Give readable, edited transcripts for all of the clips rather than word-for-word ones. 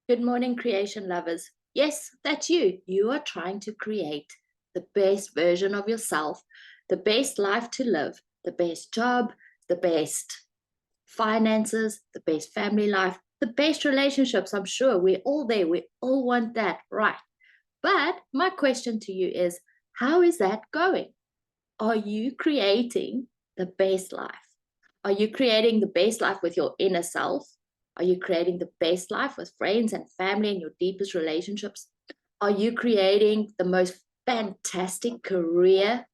Good morning, creation lovers. Yes, that's you. You are trying to create the best version of yourself, the best life to live, the best job, the best finances, the best family life, the best relationships. I'm sure we're all there. We all want that, right? But my question to you is, how is that going? Are you creating the best life? Are you creating the best life with your inner self? Are you creating the best life with friends and family and your deepest relationships? Are you creating the most fantastic career,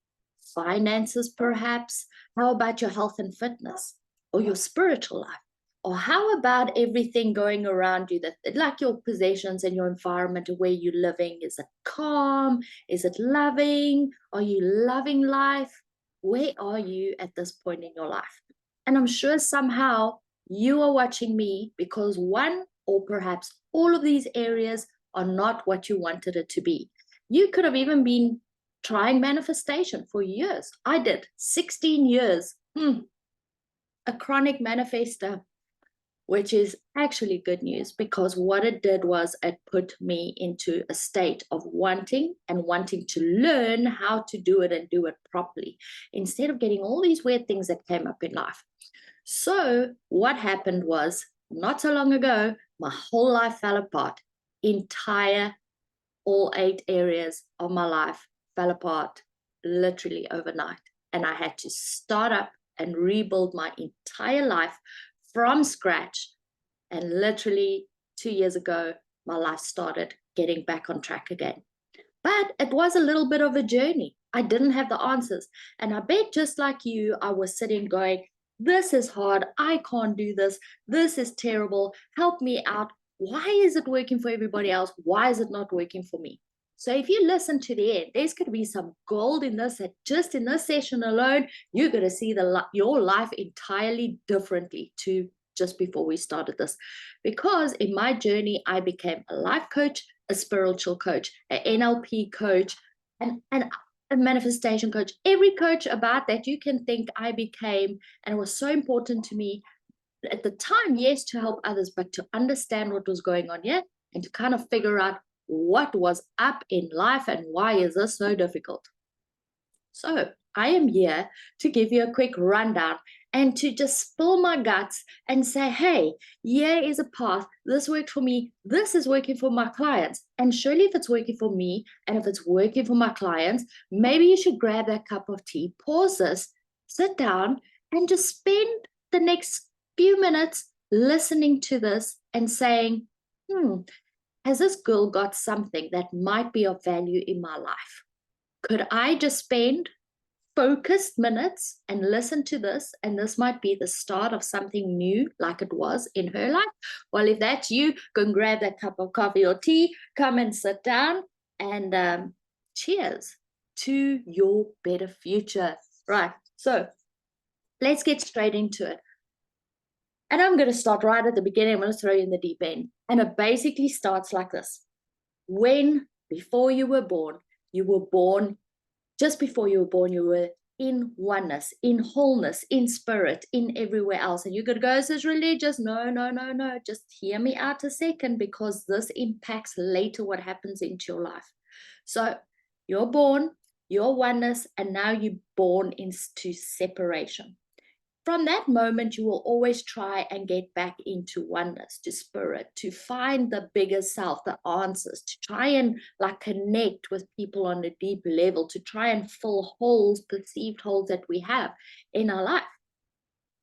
finances, perhaps? How about your health and fitness or your spiritual life? Or how about everything going around you that, like your possessions and your environment where you're living? Is it calm? Is it loving? Are you loving life? Where are you at this point in your life? And I'm sure somehow you are watching me because one or perhaps all of these areas are not what you wanted it to be. You could have even been trying manifestation for years. I did 16 years, a chronic manifester, which is actually good news because what it did was it put me into a state of wanting to learn how to do it and do it properly instead of getting all these weird things that came up in life. So, what happened was not so long ago, my whole life fell apart. Entire, all 8 areas of my life fell apart literally overnight. And I had to start up and rebuild my entire life from scratch. And literally 2 years ago, my life started getting back on track again. But it was a little bit of a journey. I didn't have the answers. And I bet just like you, I was sitting going, this is hard. I can't do this. This is terrible. Help me out. Why is it working for everybody else? Why is it not working for me? So if you listen to the end, there's going to be some gold in this that just in this session alone, you're going to see your life entirely differently to just before we started this. Because in my journey, I became a life coach, a spiritual coach, an NLP coach, and a manifestation coach. Every coach about that you can think I became, and it was so important to me at the time, yes, to help others, but to understand what was going on here and to kind of figure out what was up in life and why is this so difficult. So I am here to give you a quick rundown and to just spill my guts and say, hey, here is a path. This worked for me. This is working for my clients. And surely if it's working for me and if it's working for my clients, maybe you should grab that cup of tea, pause this, sit down, and just spend the next few minutes listening to this and saying, has this girl got something that might be of value in my life? Could I just spend focused minutes and listen to this? And this might be the start of something new, like it was in her life. Well, if that's you, go and grab that cup of coffee or tea, come and sit down, and cheers to your better future. Right. So let's get straight into it. And I'm going to start right at the beginning. I'm going to throw you in the deep end. And it basically starts like this. When, before you were born just before you were born, you were in oneness, in wholeness, in spirit, in everywhere else. And you could go, this is religious. No, no, no, no. Just hear me out a second because this impacts later what happens into your life. So you're born, you're oneness, and now you're born into separation. From that moment, you will always try and get back into oneness, to spirit, to find the bigger self, the answers, to try and like connect with people on a deep level, to try and fill holes, perceived holes that we have in our life.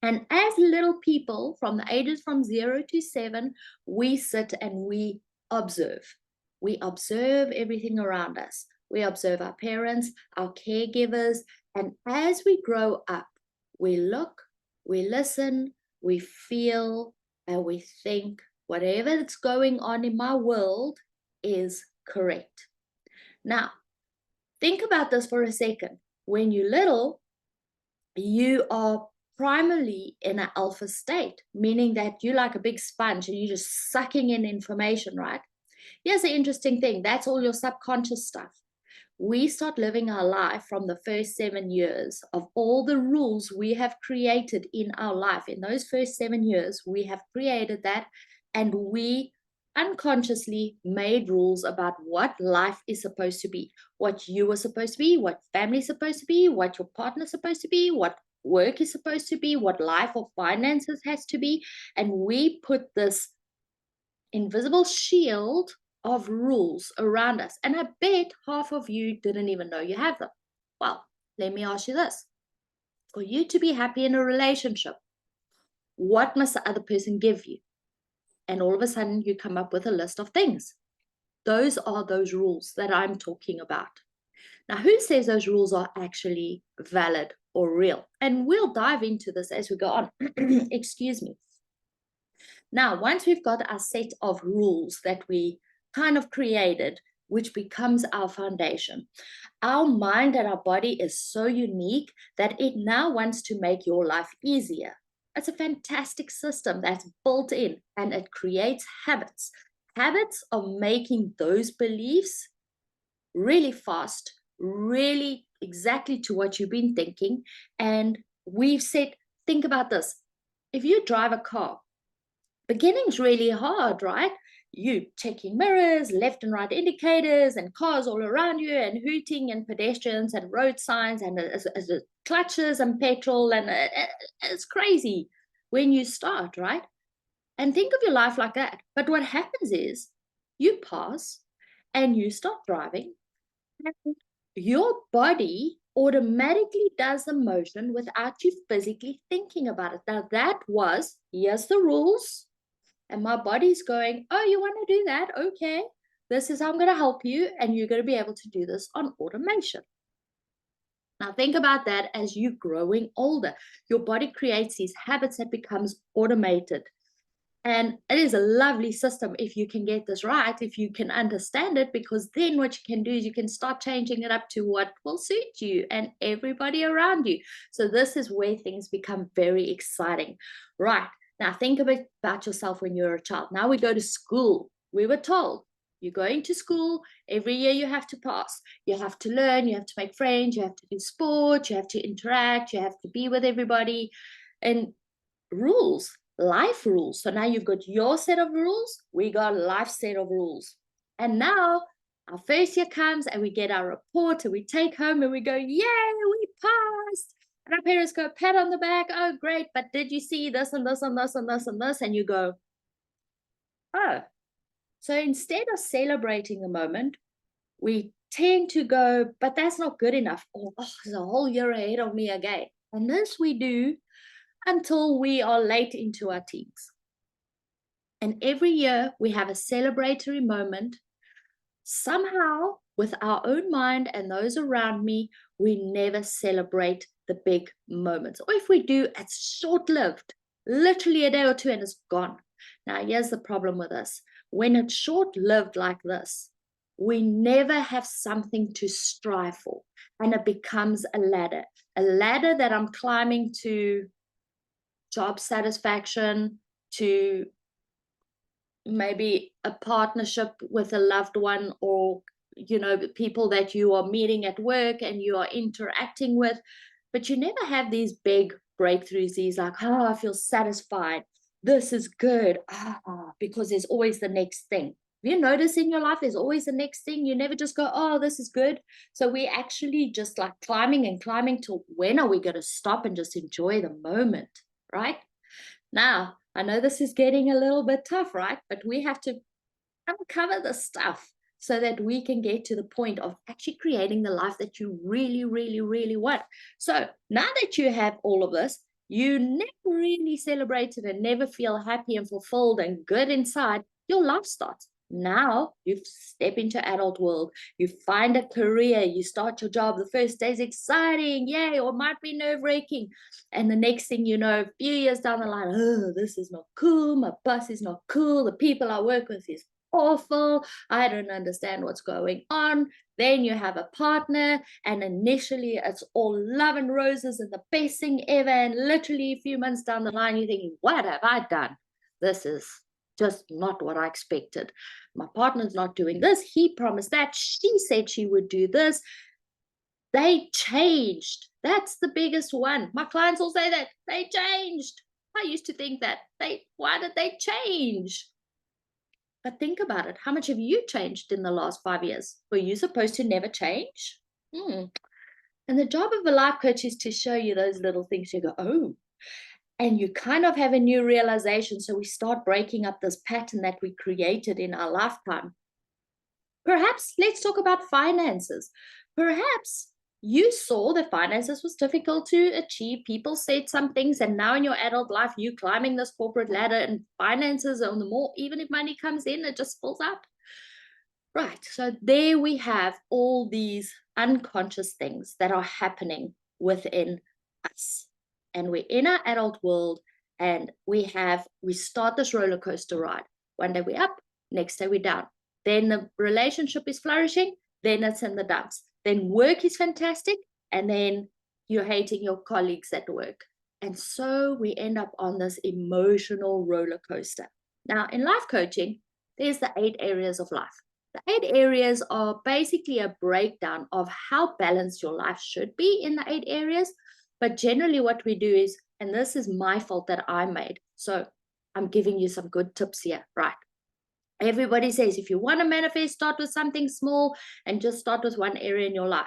And as little people from the ages from 0 to 7, we sit and we observe. We observe everything around us. We observe our parents, our caregivers, and as we grow up, we look, we listen, we feel, and we think whatever is going on in my world is correct. Now, think about this for a second. When you're little, you are primarily in an alpha state, meaning that you're like a big sponge and you're just sucking in information, right? Here's the interesting thing, that's all your subconscious stuff. We start living our life from the first 7 years of all the rules we have created in our life. In those first 7 years, we have created that, and we unconsciously made rules about what life is supposed to be, what you are supposed to be, what family is supposed to be, what your partner is supposed to be, what work is supposed to be, what life or finances has to be. And we put this invisible shield of rules around us. And I bet half of you didn't even know you have them. Well, let me ask you this. For you to be happy in a relationship, what must the other person give you? And all of a sudden, you come up with a list of things. Those are those rules that I'm talking about. Now, who says those rules are actually valid or real? And we'll dive into this as we go on. Excuse me. Now, once we've got our set of rules that we kind of created, which becomes our foundation, our mind and our body is so unique that it now wants to make your life easier. It's a fantastic system that's built in, and it creates habits. Habits of making those beliefs really fast, really exactly to what you've been thinking. And we've said, think about this. If you drive a car, beginning's really hard, right? You checking mirrors, left and right indicators, and cars all around you, and hooting, and pedestrians, and road signs, and clutches, and petrol, and it's crazy when you start, right? And think of your life like that. But what happens is you pass and you stop driving, and your body automatically does the motion without you physically thinking about it. Now, that was, here's the rules. And my body's going, oh, you want to do that? Okay. This is how I'm going to help you. And you're going to be able to do this on automation. Now, think about that as you growing older. Your body creates these habits that becomes automated. And it is a lovely system if you can get this right, if you can understand it, because then what you can do is you can start changing it up to what will suit you and everybody around you. So this is where things become very exciting. Right. Now think about yourself when you're a child. Now we go to school. We were told you're going to school. Every year you have to pass. You have to learn. You have to make friends. You have to do sport. You have to interact. You have to be with everybody. And rules, life rules. So now you've got your set of rules, we got a life set of rules. And now our first year comes and we get our report and we take home and we go, yay, we passed. And our parents go, pat on the back, oh, great, but did you see this and this and this and this and this? And you go, oh. So instead of celebrating the moment, we tend to go, but that's not good enough. Oh, there's a whole year ahead of me again. And this we do until we are late into our teens. And every year we have a celebratory moment. Somehow, with our own mind and those around me, we never celebrate the big moments. Or if we do, it's short-lived, literally a day or two and it's gone. Now, here's the problem with this. When it's short-lived like this, we never have something to strive for. And it becomes a ladder that I'm climbing to job satisfaction, to maybe a partnership with a loved one, or people that you are meeting at work and you are interacting with, but you never have these big breakthroughs, these like, oh, I feel satisfied, this is good, because there's always the next thing. Have you noticed in your life there's always the next thing? You never just go, oh, this is good. So we actually just like climbing and climbing till when are we going to stop and just enjoy the moment? Right? Now, I know this is getting a little bit tough, right? But we have to uncover the stuff so that we can get to the point of actually creating the life that you really, really, really want. So now that you have all of this, you never really celebrated and never feel happy and fulfilled and good inside, your life starts. Now you step into adult world, you find a career, you start your job, the first day is exciting, yay, or might be nerve-wracking. And the next thing you know, a few years down the line, oh, this is not cool, my boss is not cool, the people I work with is awful, I don't understand what's going on. Then you have a partner and initially it's all love and roses and the best thing ever, and literally a few months down the line you're thinking, what have I done? This is just not what I expected. My partner's not doing this. He promised that. She said she would do this. They changed. That's the biggest one. My clients all say that. They changed. I used to think that. Why did they change? But think about it. How much have you changed in the last 5 years? Were you supposed to never change? Hmm. And the job of a life coach is to show you those little things. You go, oh, and you kind of have a new realization. So we start breaking up this pattern that we created in our lifetime. Perhaps let's talk about finances. Perhaps you saw that finances was difficult to achieve. People said some things, and now in your adult life, you climbing this corporate ladder, and finances on the more, even if money comes in, it just spills out. Right. So there we have all these unconscious things that are happening within us. And we're in our adult world, and we start this roller coaster ride. One day we're up, next day we're down. Then the relationship is flourishing, then it's in the dumps. Then work is fantastic, and then you're hating your colleagues at work. And so we end up on this emotional roller coaster. Now, in life coaching, there's the 8 areas of life. The 8 areas are basically a breakdown of how balanced your life should be in the 8 areas. But generally what we do is, and this is my fault that I made, so I'm giving you some good tips here, right? Everybody says if you want to manifest, start with something small and just start with one area in your life.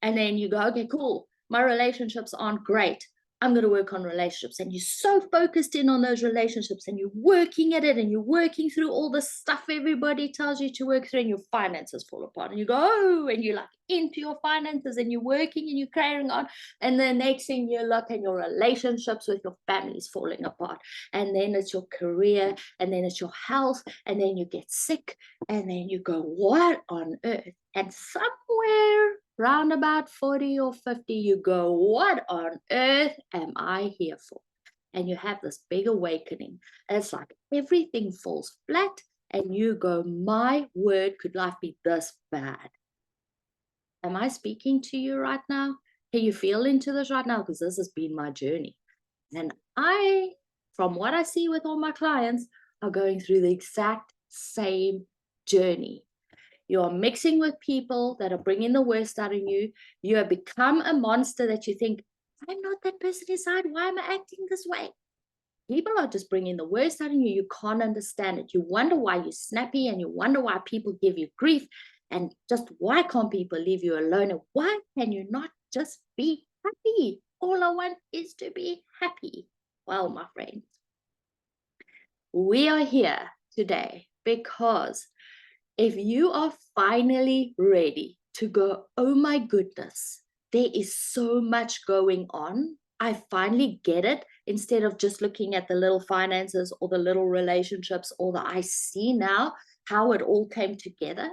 And then you go, okay, cool. My relationships aren't great. I'm going to work on relationships. And you're so focused in on those relationships, and you're working at it, and you're working through all the stuff everybody tells you to work through, and your finances fall apart. And you go, oh, and you're like into your finances, and you're working and you're carrying on. And the next thing you look, and your relationships with your family is falling apart. And then it's your career, and then it's your health, and then you get sick, and then you go, what on earth? And somewhere round about 40 or 50, you go, what on earth am I here for? And you have this big awakening. And it's like everything falls flat, and you go, my word, could life be this bad? Am I speaking to you right now? Can you feel into this right now? Because this has been my journey. And I, from what I see with all my clients, are going through the exact same journey. You are mixing with people that are bringing the worst out of you. You have become a monster that you think, I'm not that person inside. Why am I acting this way? People are just bringing the worst out of you. You can't understand it. You wonder why you're snappy, and you wonder why people give you grief, and just why can't people leave you alone? And why can you not just be happy? All I want is to be happy. Well, my friends, we are here today because if you are finally ready to go, oh my goodness, there is so much going on. I finally get it. Instead of just looking at the little finances or the little relationships, or I see now how it all came together.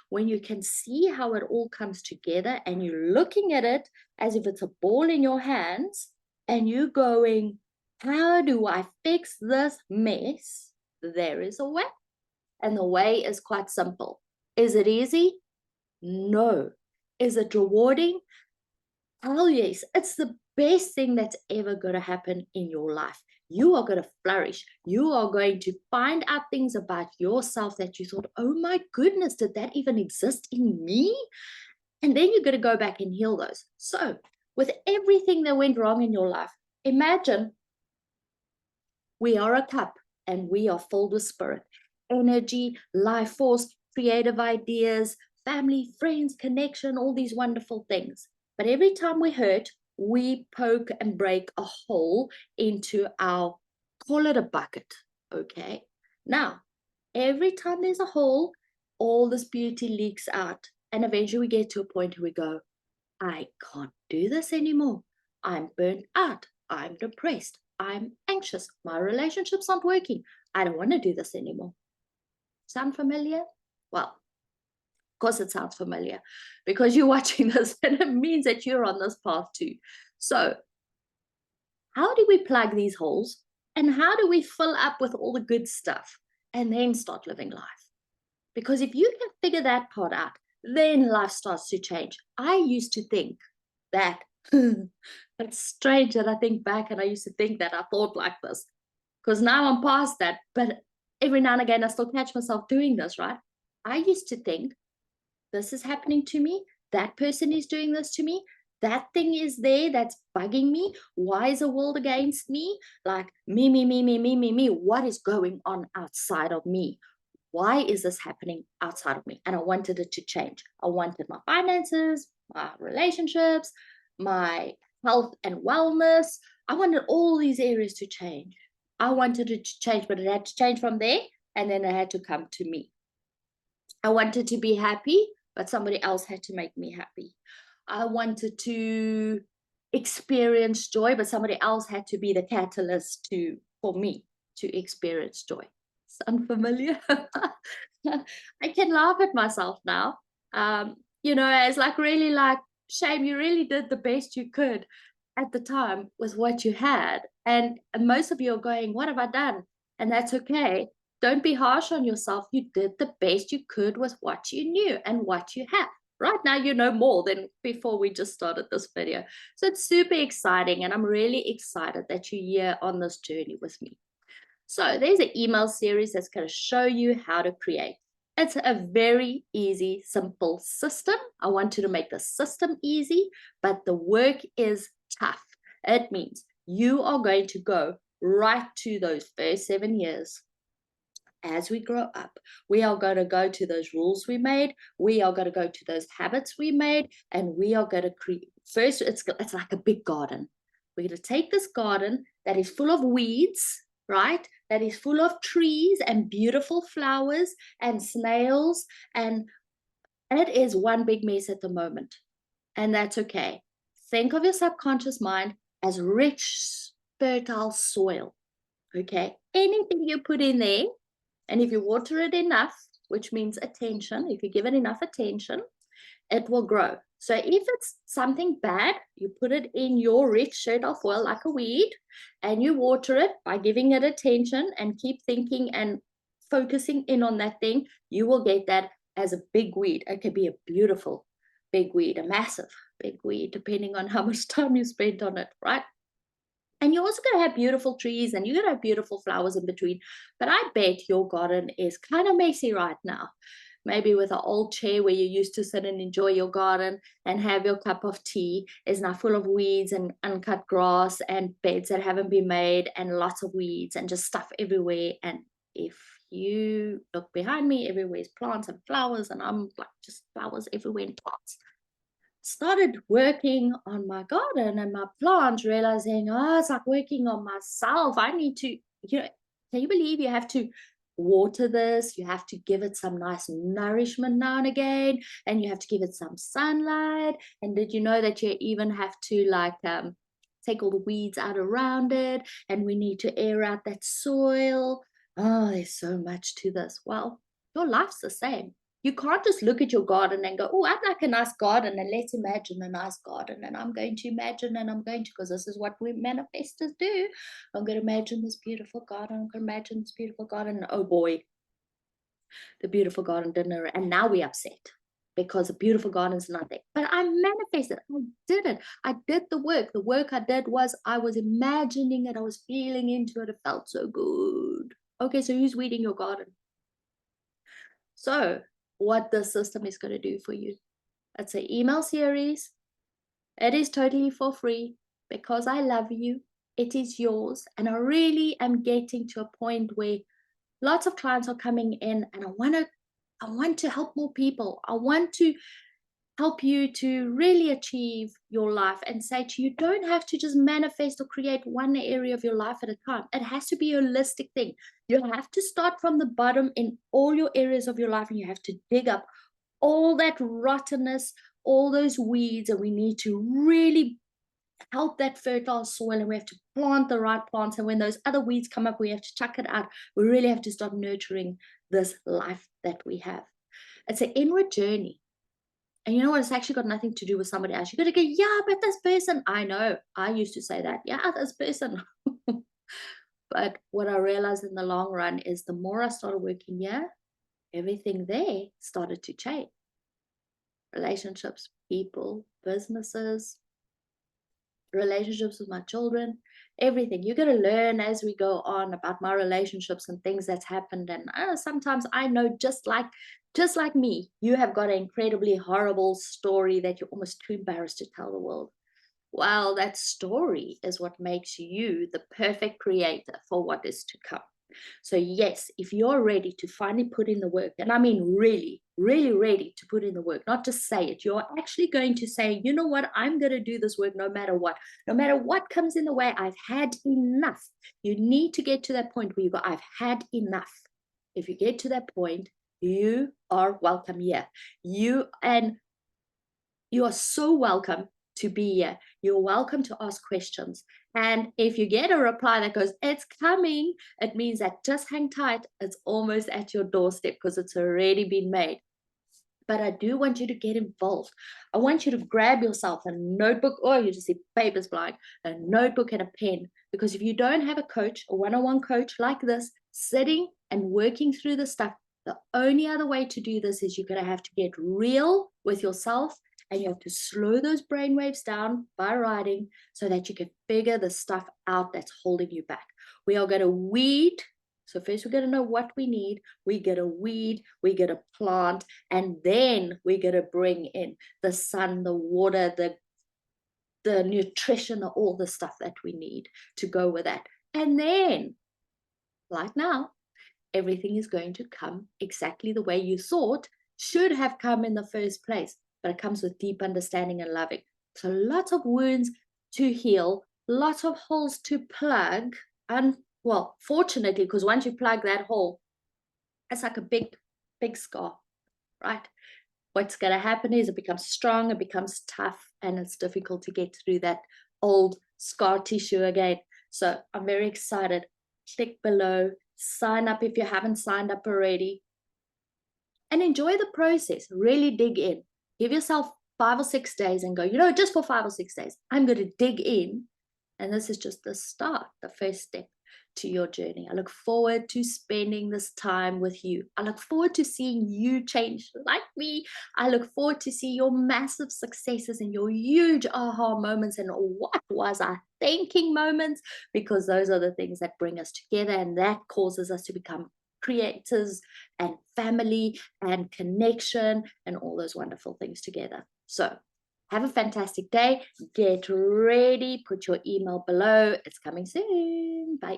When you can see how it all comes together, and you're looking at it as if it's a ball in your hands, and you're going, how do I fix this mess? There is a way. And the way is quite simple. Is it easy? No. Is it rewarding? Hell yes. It's the best thing that's ever going to happen in your life. You are going to flourish. You are going to find out things about yourself that you thought, oh my goodness, did that even exist in me? And then you're going to go back and heal those. So with everything that went wrong in your life, imagine we are a cup, and we are filled with spirit. Energy, life force, creative ideas, family, friends, connection, all these wonderful things. But every time we hurt, we poke and break a hole into our, call it a bucket, okay? Now, every time there's a hole, all this beauty leaks out. And eventually we get to a point where we go, I can't do this anymore. I'm burnt out. I'm depressed. I'm anxious. My relationships aren't working. I don't want to do this anymore. Sound familiar? Well, of course it sounds familiar because you're watching this, and it means that you're on this path too. So how do we plug these holes, and how do we fill up with all the good stuff and then start living life? Because if you can figure that part out, then life starts to change. I used to think that, it's strange that I think back and I used to think that I thought like this, because now I'm past that. But every now and again, I still catch myself doing this, right? I used to think this is happening to me. That person is doing this to me. That thing is there that's bugging me. Why is the world against me? Like me. What is going on outside of me? Why is this happening outside of me? And I wanted it to change. I wanted my finances, my relationships, my health and wellness. I wanted all these areas to change. I wanted it to change, but it had to change from there, and then it had to come to me. I wanted to be happy, but somebody else had to make me happy. I wanted to experience joy, but somebody else had to be the catalyst to for me to experience joy. Sound familiar? I can laugh at myself now. It's like really like shame. You really did the best you could at the time with what you had, and most of you are going, "What have I done?" And that's okay. Don't be harsh on yourself. You did the best you could with what you knew and what you have. Right now, you know more than before we just started this video. So it's super exciting, and I'm really excited that you're here on this journey with me. So there's an email series that's going to show you how to create. It's a very easy, simple system. I want you to make the system easy, but the work is tough. It means you are going to go right to those first 7 years. As we grow up, we are going to go to those rules we made. We are going to go to those habits we made, and we are going to create. First, it's like a big garden. We're going to take this garden that is full of weeds, right? That is full of trees and beautiful flowers and snails, and it is one big mess at the moment. And that's okay. Think of your subconscious mind as rich, fertile soil. Okay. Anything you put in there, and if you water it enough, which means attention, if you give it enough attention, it will grow. So if it's something bad, you put it in your rich fertile soil like a weed, and you water it by giving it attention and keep thinking and focusing in on that thing, you will get that as a big weed. It could be a beautiful big weed, a massive big weed, depending on how much time you spent on it, right? And you're also going to have beautiful trees and you're going to have beautiful flowers in between. But I bet your garden is kind of messy right now. Maybe with an old chair where you used to sit and enjoy your garden and have your cup of tea is now full of weeds and uncut grass and beds that haven't been made and lots of weeds and just stuff everywhere. And if you look behind me, everywhere's plants and flowers, and I'm like just flowers everywhere in pots. Started working on my garden and my plants, realizing, oh, it's like working on myself. I need to, can you believe you have to water this? You have to give it some nice nourishment now and again, and you have to give it some sunlight. And did you know that you even have to take all the weeds out around it? And we need to air out that soil. Oh, there's so much to this. Well, your life's the same. You can't just look at your garden and go, oh, I'd like a nice garden, and let's imagine a nice garden. And I'm going to imagine, and I'm going to, because this is what we manifestors do. I'm going to imagine this beautiful garden. I'm going to imagine this beautiful garden. And oh boy, the beautiful garden didn't arrive. And now we're upset because the beautiful garden's not there. But I manifested. I did it. I did the work. The work I did was I was imagining it. I was feeling into it. It felt so good. Okay, so who's weeding your garden? So what the system is going to do for you. It's an email series. It is totally for free because I love you. It is yours. And I really am getting to a point where lots of clients are coming in, and I want to help more people. I want to help you to really achieve your life and say to you, don't have to just manifest or create one area of your life at a time. It has to be a holistic thing. You have to start from the bottom in all your areas of your life, and you have to dig up all that rottenness, all those weeds, and we need to really help that fertile soil, and we have to plant the right plants. And when those other weeds come up, we have to chuck it out. We really have to start nurturing this life that we have. It's an inward journey. And you know what? It's actually got nothing to do with somebody else. You're going to go, yeah, but this person, I know. I used to say that. Yeah, this person. But what I realized in the long run is the more I started working here, everything there started to change. Relationships, people, businesses, relationships with my children, everything. You're going to learn as we go on about my relationships and things that's happened. And sometimes I know just like me, you have got an incredibly horrible story that you're almost too embarrassed to tell the world. Well, that story is what makes you the perfect creator for what is to come. So, yes, if you're ready to finally put in the work, and I mean really, really ready to put in the work, not just say it, you're actually going to say, you know what, I'm going to do this work no matter what. No matter what comes in the way, I've had enough. You need to get to that point where you go, I've had enough. If you get to that point, you are welcome here. You are so welcome to be here. You're welcome to ask questions. And if you get a reply that goes, it's coming, it means that just hang tight. It's almost at your doorstep because it's already been made. But I do want you to get involved. I want you to grab yourself a notebook, or you just see papers flying, a notebook and a pen. Because if you don't have a coach, a one-on-one coach like this, sitting and working through the stuff, the only other way to do this is you're going to have to get real with yourself, and you have to slow those brain waves down by writing so that you can figure the stuff out that's holding you back. We are going to weed. So first we're going to know what we need. We get a weed, we get a plant, and then we're going to bring in the sun, the water, the nutrition, all the stuff that we need to go with that. And then, like now, everything is going to come exactly the way you thought should have come in the first place. But it comes with deep understanding and loving. So lots of wounds to heal, lots of holes to plug. And well, fortunately, because once you plug that hole, it's like a big, big scar, right? What's going to happen is it becomes strong, it becomes tough, and it's difficult to get through that old scar tissue again. So I'm very excited. Click below, sign up if you haven't signed up already, and enjoy the process. Really dig in. Give yourself 5 or 6 days and go, you know, just for 5 or 6 days, I'm going to dig in. And this is just the start, the first step to your journey. I look forward to spending this time with you. I look forward to seeing you change like me. I look forward to see your massive successes and your huge aha moments and what was I thinking moments, because those are the things that bring us together, and that causes us to become creators and family and connection and all those wonderful things together. So have a fantastic day. Get ready. Put your email below. It's coming soon. Bye.